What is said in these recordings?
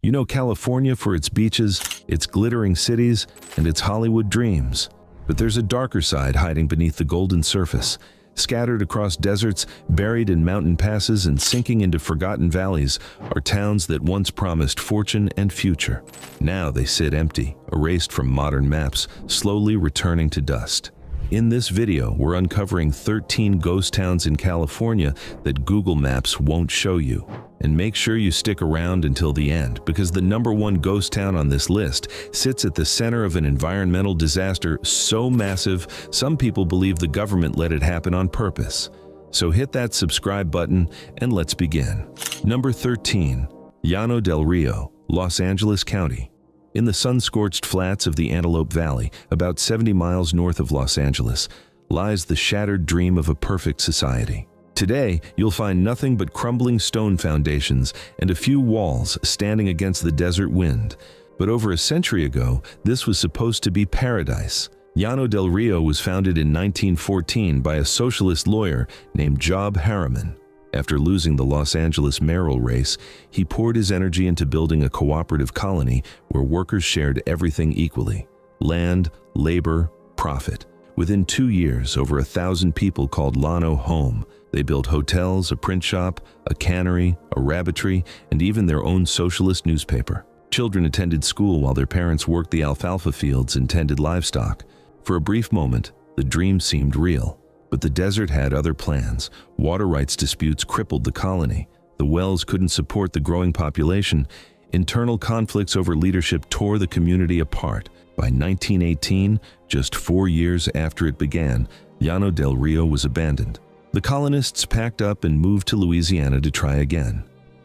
You know California for its beaches, its glittering cities, and its Hollywood dreams. But there's a darker side hiding beneath the golden surface. Scattered across deserts, buried in mountain passes, and sinking into forgotten valleys are towns that once promised fortune and future. Now they sit empty, erased from modern maps, slowly returning to dust. In this video, we're uncovering 13 ghost towns in California that Google Maps won't show you. And make sure you stick around until the end, because the #1 ghost town on this list sits at the center of an environmental disaster so massive, some people believe the government let it happen on purpose. So hit that subscribe button and let's begin. Number 13. Llano del Rio, Los Angeles County. In the sun-scorched flats of the Antelope Valley, about 70 miles north of Los Angeles, lies the shattered dream of a perfect society. Today, you'll find nothing but crumbling stone foundations and a few walls standing against the desert wind. But over a century ago, this was supposed to be paradise. Llano del Rio was founded in 1914 by a socialist lawyer named Job Harriman. After losing the Los Angeles mayoral race, he poured his energy into building a cooperative colony where workers shared everything equally: land, labor, profit. Within 2 years, over 1,000 people called Llano home. They built hotels, a print shop, a cannery, a rabbitry, and even their own socialist newspaper. Children attended school while their parents worked the alfalfa fields and tended livestock. For a brief moment, the dream seemed real. But the desert had other plans. Water rights disputes crippled the colony. The wells couldn't support the growing population. Internal conflicts over leadership tore the community apart. By 1918, just 4 years after it began, Llano del Rio was abandoned. The colonists packed up and moved to Louisiana to try again.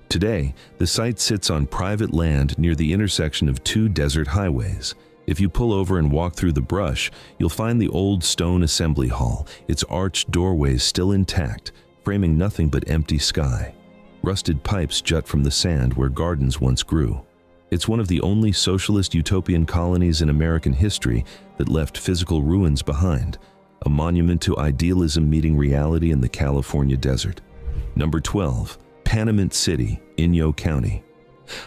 Today, the site sits on private land near the intersection of 2 desert highways. If you pull over and walk through the brush, you'll find the old stone assembly hall, its arched doorways still intact, framing nothing but empty sky. Rusted pipes jut from the sand where gardens once grew. It's one of the only socialist utopian colonies in American history that left physical ruins behind, a monument to idealism meeting reality in the California desert. Number 12. Panamint City, Inyo County.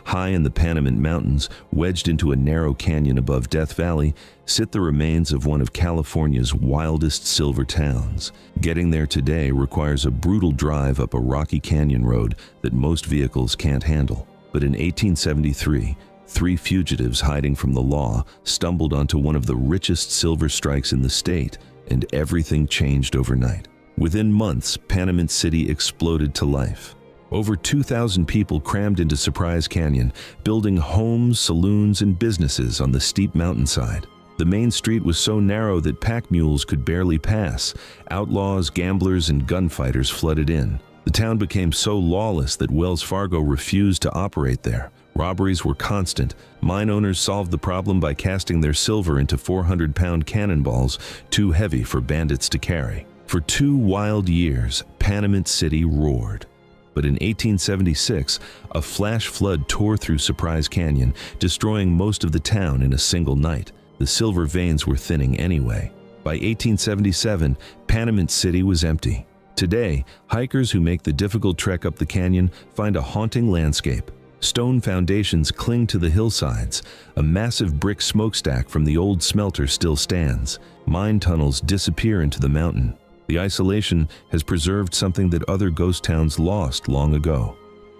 High in the Panamint Mountains, wedged into a narrow canyon above Death Valley, sit the remains of one of California's wildest silver towns. Getting there today requires a brutal drive up a rocky canyon road that most vehicles can't handle. But in 1873, 3 fugitives hiding from the law stumbled onto one of the richest silver strikes in the state, and everything changed overnight. Within months, Panamint City exploded to life. Over 2,000 people crammed into Surprise Canyon, building homes, saloons, and businesses on the steep mountainside. The main street was so narrow that pack mules could barely pass. Outlaws, gamblers, and gunfighters flooded in. The town became so lawless that Wells Fargo refused to operate there. Robberies were constant. Mine owners solved the problem by casting their silver into 400-pound cannonballs, too heavy for bandits to carry. For 2 wild years, Panamint City roared. But in 1876, a flash flood tore through Surprise Canyon, destroying most of the town in a single night. The silver veins were thinning anyway. By 1877, Panamint City was empty. Today, hikers who make the difficult trek up the canyon find a haunting landscape. Stone foundations cling to the hillsides. A massive brick smokestack from the old smelter still stands. Mine tunnels disappear into the mountain. The isolation has preserved something that other ghost towns lost long ago: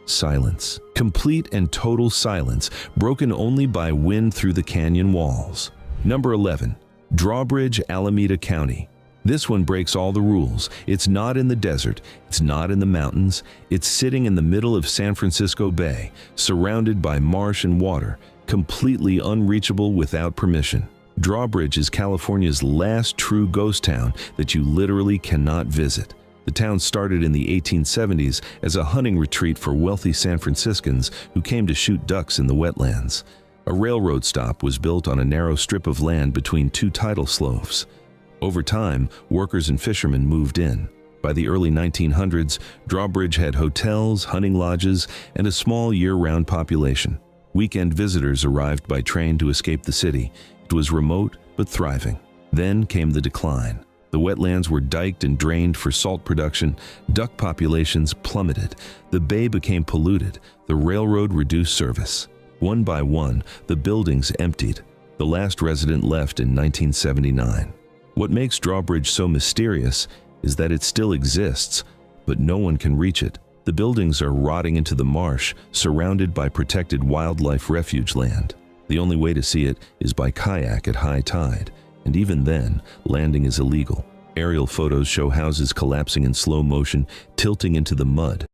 silence. Complete and total silence, broken only by wind through the canyon walls. Number 11. Drawbridge, Alameda County. This one breaks all the rules. It's not in the desert, it's not in the mountains, it's sitting in the middle of San Francisco Bay, surrounded by marsh and water, completely unreachable without permission. Drawbridge is California's last true ghost town that you literally cannot visit. The town started in the 1870s as a hunting retreat for wealthy San Franciscans who came to shoot ducks in the wetlands. A railroad stop was built on a narrow strip of land between 2 tidal sloughs. Over time, workers and fishermen moved in. By the early 1900s, Drawbridge had hotels, hunting lodges, and a small year-round population. Weekend visitors arrived by train to escape the city. It was remote but thriving. Then came the decline. The wetlands were diked and drained for salt production. Duck populations plummeted. The bay became polluted. The railroad reduced service. One by one, the buildings emptied. The last resident left in 1979. What makes Drawbridge so mysterious is that it still exists, but no one can reach it. The buildings are rotting into the marsh, surrounded by protected wildlife refuge land. The only way to see it is by kayak at high tide, and even then, landing is illegal. Aerial photos show houses collapsing in slow motion, tilting into the mud.